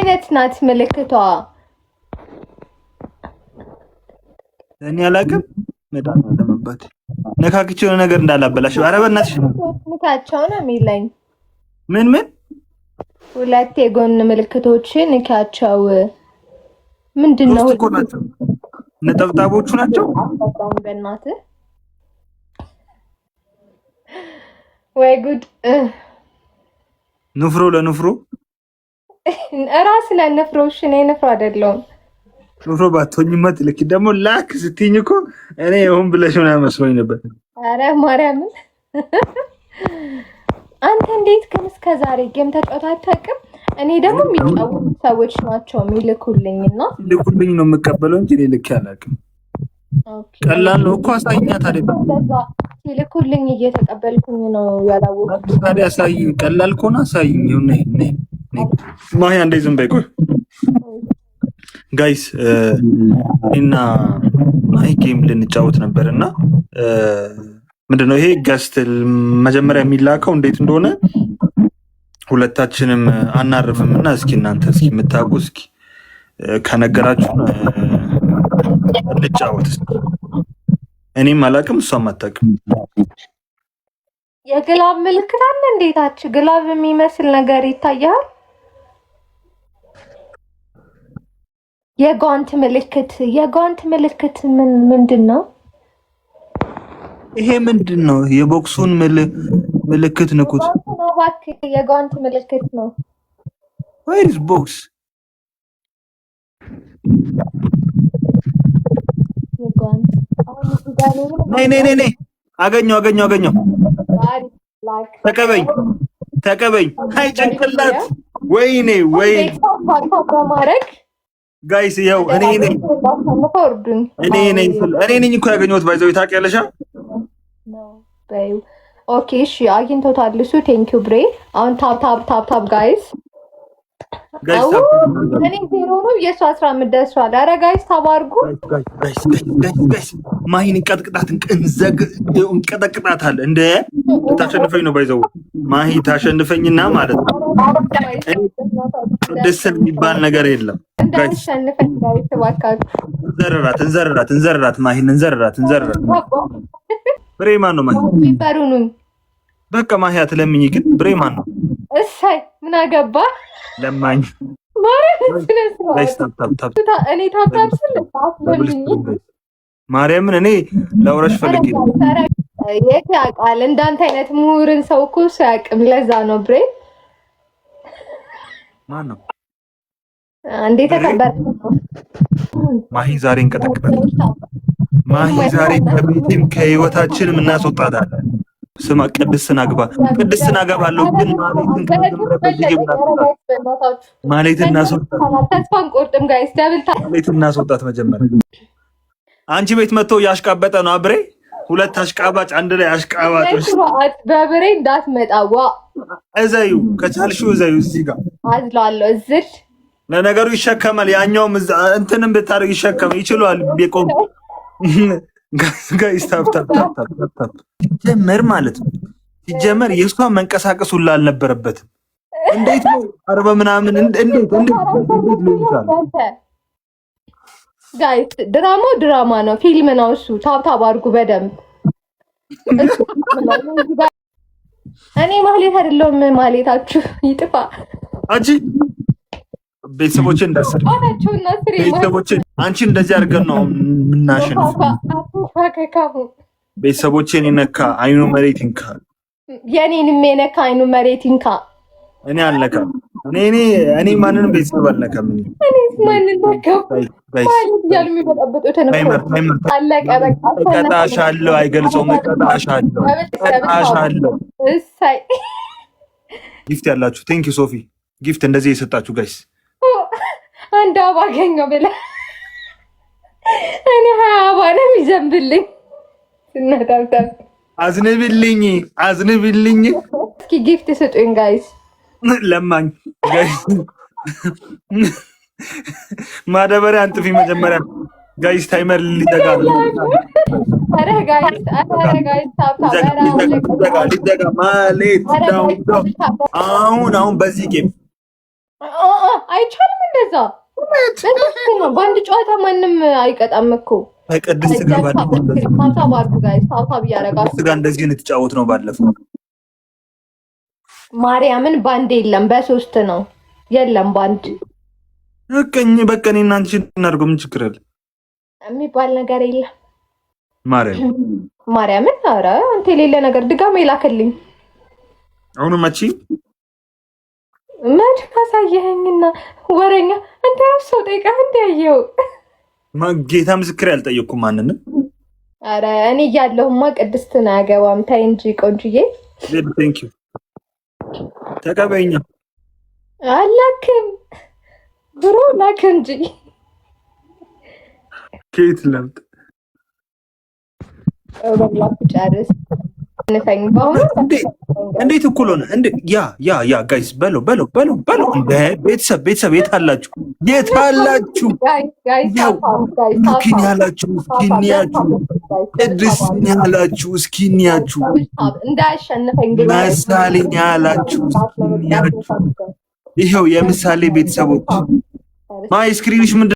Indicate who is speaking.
Speaker 1: አይነት ናት ምልክቷ?
Speaker 2: እኔ አላውቅም። መዳን ለመባት ነካክቼው ነገር እንዳላበላሽ። ኧረ በእናትሽ
Speaker 1: ንካቸው ነው የሚለኝ።
Speaker 2: ምን
Speaker 1: ሁለት የጎን ምልክቶች ንካቸው። ምንድነው?
Speaker 2: ነጠብጣቦቹ ናቸው።
Speaker 1: በእናትህ ወይ ጉድ!
Speaker 2: ንፍሮ ለንፍሮ
Speaker 1: እራስ ለንፍሮ። እሺ እኔ ንፍሮ አይደለሁም።
Speaker 2: ንፍሮ ባትሆኝማ ትልክ ደግሞ ላክ ስትይኝ እኮ እኔ ይሁን ብለሽ ምናምን መስሎኝ ነበር።
Speaker 1: አረ ማርያምን አንተ እንዴት ግን እስከ ዛሬ ጌም ተጫውተህ አታውቅም? እኔ ደግሞ የሚጫወቱ ሰዎች ናቸው የሚልኩልኝና
Speaker 2: ልኩልኝ ነው የምቀበለው እንጂ ልክ አላውቅም። ቀላል ነው እኮ አሳይኛ። ታዲያ
Speaker 1: ይልኩልኝ እየተቀበልኩኝ ነው ያላወቅሁት።
Speaker 2: ታዲያ አሳይኝ። ቀላል ከሆነ አሳይኝ። ይሁን ነይ ማሂ አንዴ ዝም በይ። ቆይ ጋይስ እና ማሂ ጌም ልንጫወት ነበርና ምንድነው ይሄ ገስት መጀመሪያ የሚላከው እንዴት እንደሆነ ሁለታችንም አናርፍም እና እስኪ እናንተ እስኪ የምታውቁ እስኪ ከነገራችሁ እንጫወት። እኔም አላውቅም እሷም አታውቅም።
Speaker 1: የግላብ ምልክት አለ እንዴታች? ግላብ የሚመስል ነገር ይታያል። የጓንት ምልክት ምንድን ነው?
Speaker 2: ይሄ ምንድን ነው? የቦክሱን ምልክት ንኩት።
Speaker 1: የጓንት ምልክት ነው።
Speaker 2: Where is box? ነይ አገኘው። ተቀበኝ። አይ ጭንቅላት ወይኔ ጋይስ ይኸው እኔ ነኝ እኮ ያገኘሁት። ባይዘው ታውቂያለሽ?
Speaker 1: ኦኬ እሺ አግኝቶታል እሱ። ቴንኪው ብሬ። አሁን ታፕ ጋይስ። እኔ 0 ነው የሱ 15 ደርሷል። ኧረ ጋይስ ታባርጉ።
Speaker 2: ጋይስ ማሂን እንቀጠቅጣታለን እንደ ታሸንፈኝ ነው ባይዘው። ማሂ ታሸንፈኝና ማለት ነው ደስ የሚባል ነገር የለም።
Speaker 1: እንዳሸንፈኝ ጋይስ እባካችሁ
Speaker 2: እንዘርራት ማሂን እንዘርራት። ብሬ ማን ነው? ማሂ
Speaker 1: ይፈሩኑኝ።
Speaker 2: በቃ ማሂ አትለምኝ ግን ብሬ ማን ነው?
Speaker 1: እሰይ ምን አገባ ለማኝ
Speaker 2: ማርያምን እኔ ላውራሽ ፈልጌ
Speaker 1: የት ያውቃል? እንዳንተ አይነት ምሁርን ሰው እኮ ሲያቅም ለዛ ነው ብሬ።
Speaker 2: ማን ነው
Speaker 1: እንዴ? ተከበር
Speaker 2: ማሂ ዛሬ እንቀጠቅጣለን። ማሂ ዛሬ ከቤቴም ከህይወታችንም እናስወጣታለን። ስማ ቅድስትን አገባለሁ ግን ማለትን እናስወጣት መጀመሪያ። አንቺ ቤት መጥቶ ያሽቃበጠ ነው አብሬ። ሁለት አሽቃባጭ አንድ ላይ አሽቃባጮች
Speaker 1: በብሬ እንዳትመጣዋ
Speaker 2: እዘዩ ከቻልሽው እዘዩ። እዚህ ጋር
Speaker 1: አዝላለሁ እዝል
Speaker 2: ለነገሩ ይሸከማል። ያኛውም እንትንም ብታረግ ይሸከማል ይችላል። ቢቆም ጋይስ ታፕ ሲጀመር ማለት ነው። ሲጀመር የእሷ መንቀሳቀስ ሁላ አልነበረበትም። እንዴት ነው 40 ምናምን እንዴት
Speaker 1: ጋይስ ድራማ ነው፣ ፊልም ነው እሱ። ታፕ አድርጉ በደንብ። እኔ ማህሌት አይደለሁም፣ ማህሌታችሁ ይጥፋ።
Speaker 2: አንቺ ቤተሰቦችን እንዳስር ቤተሰቦችን አንቺ እንደዚህ አድርገን ነው ምናሸንፍ። ቤተሰቦችን የነካ አይኑ መሬት ይንካ።
Speaker 1: የኔንም የነካ አይኑ መሬት ይንካ።
Speaker 2: እኔ አልነካም። እኔ ማንንም ቤተሰብ አልነካም።
Speaker 1: እኔ ማንንም ነካው ማለት ያሉ የሚበጣበጡ ተነፈው አለቀ በቃ።
Speaker 2: እቀጣሻለሁ። አይገልጸውም። እቀጣሻለሁ።
Speaker 1: እሰይ
Speaker 2: ጊፍት ያላችሁ ቴንክ ዩ ሶፊ ጊፍት እንደዚህ የሰጣችሁ ጋይስ
Speaker 1: አንድ አበባ አገኘሁ ብለህ እኔ 20 አበባ ነው የሚዘንብልኝ። እናታምታም
Speaker 2: አዝንብልኝ።
Speaker 1: እስኪ ጊፍት ስጡኝ ጋይስ።
Speaker 2: ለማኝ ጋይስ ማዳበሪያ አንጥፊ መጀመሪያ ጋይስ። ታይመር ሊዘጋ ነው።
Speaker 1: ኧረ ጋይስ
Speaker 2: ሊዘጋ ማለት አሁን በዚህ ጌም
Speaker 1: አይቻልም እንደዛ ነው። በአንድ ጨዋታ ማንም አይቀጣም እኮ።
Speaker 2: ከቅድስት ጋር እንደዚህ ነው የተጫወት ነው ባለፈው።
Speaker 1: ማርያምን ባንድ የለም በ3 ነው የለም ባንድ።
Speaker 2: በቃ እኔና አንቺ እናድርገው ምን ችግር አለ?
Speaker 1: የሚባል ነገር የለም።
Speaker 2: ማርያምን
Speaker 1: ኧረ አንተ የሌለ ነገር ድጋሜ ላክልኝ።
Speaker 2: አሁንም
Speaker 1: መች ካሳየኸኝና ወረኛ አንተ ራስህ ሰው ጠይቀህ እንዲያየው
Speaker 2: ጌታ ምስክር ያልጠየቅኩም ማንንም።
Speaker 1: ኧረ እኔ እያለሁማ ቅድስትን አያገባም። ታይ እንጂ ቆንጆዬ።
Speaker 2: ቴንክ ዩ ተቀበይኛ።
Speaker 1: አላክም ብሮ ላክ እንጂ
Speaker 2: ከየት ለምጥ
Speaker 1: ጨርስ።
Speaker 2: እንዴት እኩል ሆነ? ያ ጋይስ በለው ቤተሰብ የት አላችሁ? ኪኒ ያላችሁ እስኪኒያችሁ ቅድስ ያላችሁ እስኪኒያችሁ ምሳሌ ያላችሁ እስኪኒያችሁ። ይኸው የምሳሌ ቤተሰቦች ማይ ስክሪንሽ ምንድን